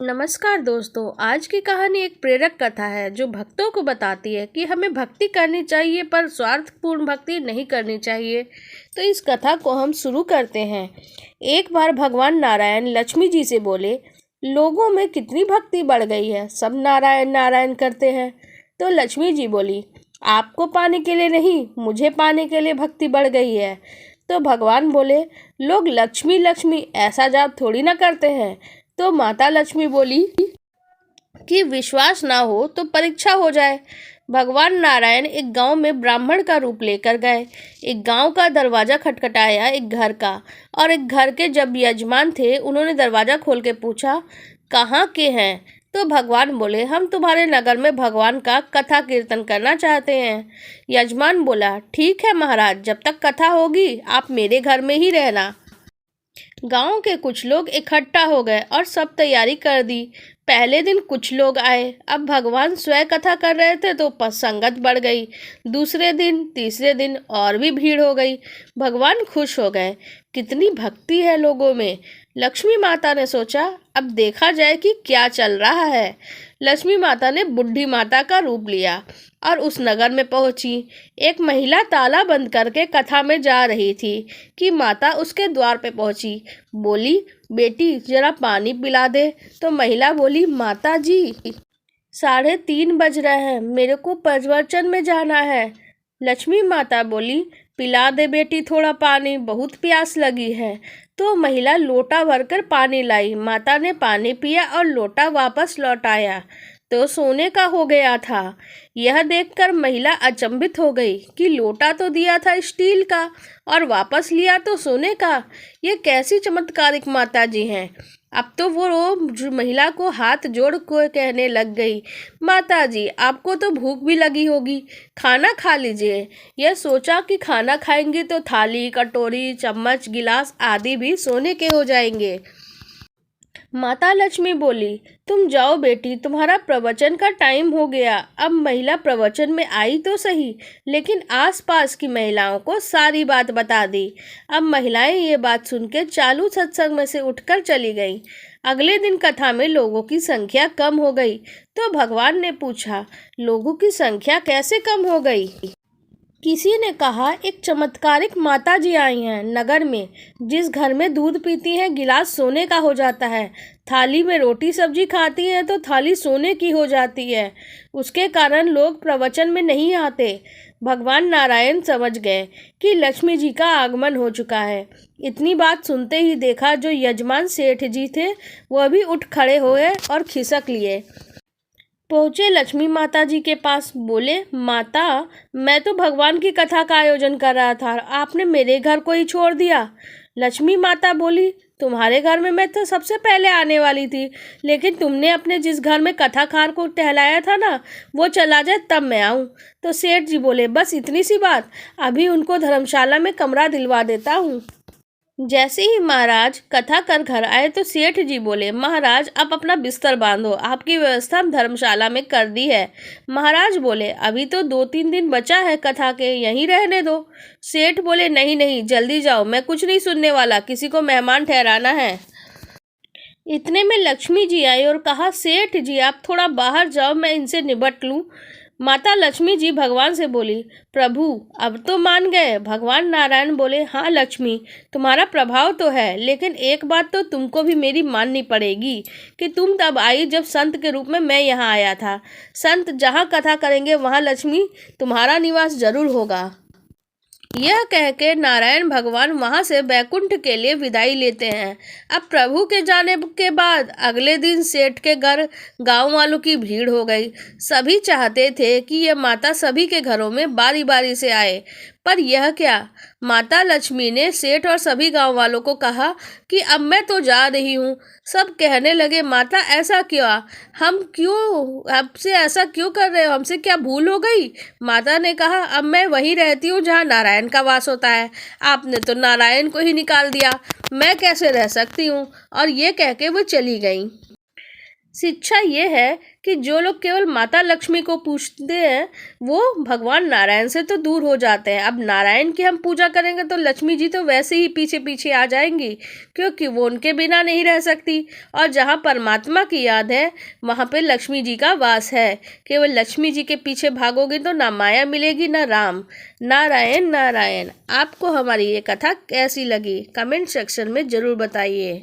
नमस्कार दोस्तों। आज की कहानी एक प्रेरक कथा है जो भक्तों को बताती है कि हमें भक्ति करनी चाहिए पर स्वार्थपूर्ण भक्ति नहीं करनी चाहिए। तो इस कथा को हम शुरू करते हैं। एक बार भगवान नारायण लक्ष्मी जी से बोले, लोगों में कितनी भक्ति बढ़ गई है, सब नारायण नारायण करते हैं। तो लक्ष्मी जी बोली, आपको पाने के लिए नहीं, मुझे पाने के लिए भक्ति बढ़ गई है। तो भगवान बोले, लोग लक्ष्मी लक्ष्मी ऐसा जाप थोड़ी ना करते हैं। तो माता लक्ष्मी बोली कि विश्वास ना हो तो परीक्षा हो जाए। भगवान नारायण एक गांव में ब्राह्मण का रूप लेकर गए। एक गांव का दरवाजा खटखटाया, एक घर का, और एक घर के जब यजमान थे उन्होंने दरवाजा खोल के पूछा, कहाँ के हैं? तो भगवान बोले, हम तुम्हारे नगर में भगवान का कथा कीर्तन करना चाहते हैं। यजमान बोला, ठीक है महाराज, जब तक कथा होगी आप मेरे घर में ही रहना। गांव के कुछ लोग इकट्ठा हो गए और सब तैयारी कर दी। पहले दिन कुछ लोग आए। अब भगवान स्वयं कथा कर रहे थे तो संगत बढ़ गई। दूसरे दिन, तीसरे दिन और भी भीड़ हो गई। भगवान खुश हो गए, कितनी भक्ति है लोगों में। लक्ष्मी माता ने सोचा, अब देखा जाए कि क्या चल रहा है। लक्ष्मी माता ने बुढ़ी माता का रूप लिया और उस नगर में पहुंची। एक महिला ताला बंद करके कथा में जा रही थी कि माता उसके द्वार पे पहुंची। बोली, बेटी जरा पानी पिला दे। तो महिला बोली, माता जी 3:30 बज रहे हैं, मेरे को प्रवचन में जाना है। लक्ष्मी माता बोली, पिला दे बेटी थोड़ा पानी, बहुत प्यास लगी है। तो महिला लोटा भरकर पानी लाई। माता ने पानी पिया और लोटा वापस लौटाया तो सोने का हो गया था। यह देखकर महिला अचंभित हो गई कि लोटा तो दिया था स्टील का और वापस लिया तो सोने का। ये कैसी चमत्कारिक माता जी हैं। अब तो वो महिला को हाथ जोड़ कर कहने लग गई, माता जी आपको तो भूख भी लगी होगी, खाना खा लीजिए। यह सोचा कि खाना खाएंगी तो थाली, कटोरी, चम्मच, गिलास आदि भी सोने के हो जाएंगे। माता लक्ष्मी बोली, तुम जाओ बेटी, तुम्हारा प्रवचन का टाइम हो गया। अब महिला प्रवचन में आई तो सही, लेकिन आसपास की महिलाओं को सारी बात बता दी। अब महिलाएं ये बात सुन के चालू सत्संग में से उठकर चली गईं। अगले दिन कथा में लोगों की संख्या कम हो गई। तो भगवान ने पूछा, लोगों की संख्या कैसे कम हो गई? किसी ने कहा, एक चमत्कारिक माता जी आई हैं नगर में। जिस घर में दूध पीती हैं गिलास सोने का हो जाता है, थाली में रोटी सब्जी खाती हैं तो थाली सोने की हो जाती है। उसके कारण लोग प्रवचन में नहीं आते। भगवान नारायण समझ गए कि लक्ष्मी जी का आगमन हो चुका है। इतनी बात सुनते ही देखा जो यजमान सेठ जी थे वह भी उठ खड़े हुए और खिसक लिए। पहुँचे लक्ष्मी माता जी के पास। बोले, माता मैं तो भगवान की कथा का आयोजन कर रहा था, आपने मेरे घर को ही छोड़ दिया। लक्ष्मी माता बोली, तुम्हारे घर में मैं तो सबसे पहले आने वाली थी, लेकिन तुमने अपने जिस घर में कथाकार को टहलाया था ना, वो चला जाए तब मैं आऊँ। तो सेठ जी बोले, बस इतनी सी बात, अभी उनको धर्मशाला में कमरा दिलवा देता हूँ। जैसे ही महाराज कथा कर घर आए तो सेठ जी बोले, महाराज आप अपना बिस्तर बांधो, आपकी व्यवस्था हम धर्मशाला में कर दी है। महाराज बोले, अभी तो 2-3 दिन बचा है कथा के, यहीं रहने दो। सेठ बोले, नहीं नहीं, जल्दी जाओ, मैं कुछ नहीं सुनने वाला, किसी को मेहमान ठहराना है। इतने में लक्ष्मी जी आई और कहा, सेठ जी आप थोड़ा बाहर जाओ, मैं इनसे निपट लूँ। माता लक्ष्मी जी भगवान से बोली, प्रभु अब तो मान गए। भगवान नारायण बोले, हाँ लक्ष्मी, तुम्हारा प्रभाव तो है, लेकिन एक बात तो तुमको भी मेरी माननी पड़ेगी कि तुम तब आई जब संत के रूप में मैं यहाँ आया था। संत जहाँ कथा करेंगे वहाँ लक्ष्मी तुम्हारा निवास जरूर होगा। यह कह के नारायण भगवान वहां से बैकुंठ के लिए विदाई लेते हैं। अब प्रभु के जाने के बाद अगले दिन सेठ के घर गांव वालों की भीड़ हो गई। सभी चाहते थे कि यह माता सभी के घरों में बारी बारी से आए, पर यह क्या, माता लक्ष्मी ने सेठ और सभी गांव वालों को कहा कि अब मैं तो जा रही हूँ। सब कहने लगे, माता ऐसा क्यों, हम क्यों आपसे ऐसा क्यों कर रहे हो, हमसे क्या भूल हो गई? माता ने कहा, अब मैं वहीं रहती हूँ जहाँ नारायण का वास होता है, आपने तो नारायण को ही निकाल दिया, मैं कैसे रह सकती हूँ। और ये कह के वो चली गई। शिक्षा ये है कि जो लोग केवल माता लक्ष्मी को पूजते हैं वो भगवान नारायण से तो दूर हो जाते हैं। अब नारायण की हम पूजा करेंगे तो लक्ष्मी जी तो वैसे ही पीछे पीछे आ जाएंगी, क्योंकि वो उनके बिना नहीं रह सकती। और जहाँ परमात्मा की याद है वहाँ पे लक्ष्मी जी का वास है। केवल लक्ष्मी जी के पीछे भागोगे तो ना माया मिलेगी ना राम। नारायण नारायण। आपको हमारी ये कथा कैसी लगी कमेंट सेक्शन में ज़रूर बताइए।